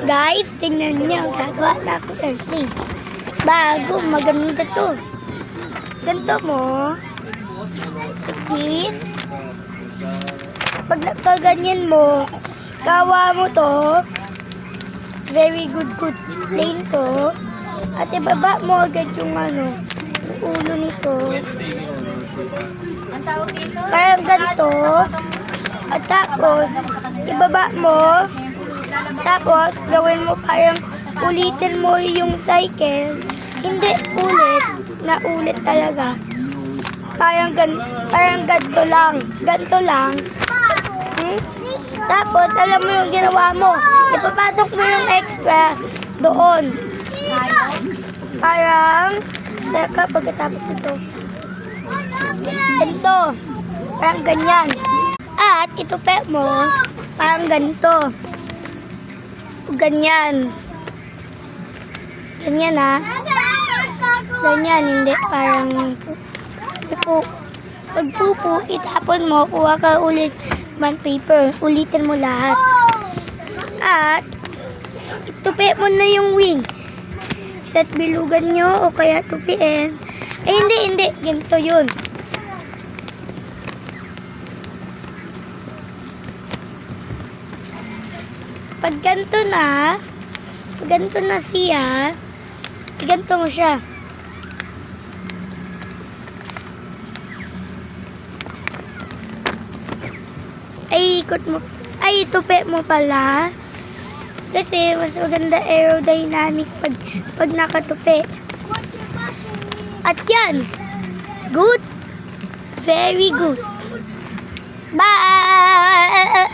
Guys, tingnan niyo. Gagawa na ako airplane. Bago, maganda to. Ganito mo. This. Pag nagkaganyan mo, gawa mo to. Very good plane to. At ibaba mo agad yung yung ulo nito. Parang ganito. At tapos, ibaba mo. Tapos, gawin mo parang ulitin mo yung cycle. Hindi ulit, na ulit talaga. Parang ganito lang. Ganito lang. Tapos, alam mo yung ginawa mo. Ipapasok mo yung extra doon. Parang, teka, pagkatapos ito. Ganito. Parang ganyan. At, itupe mo, parang ganito. Ganyan. Ganyan ha. Ganyan, hindi parang pupo. Pag pupo, itapon mo, kuha ka ulit bond paper. Ulitin mo lahat. At, itupi mo na yung wings. Set bilugan nyo o kaya tupiin. Eh, hindi. Ganito yun. Pag ganito na siya, ganito mo siya. Ay, ikot mo. Ay, tupi mo pala. Kasi mas maganda aerodynamic pag nakatupi. At yan. Good. Very good. Bye!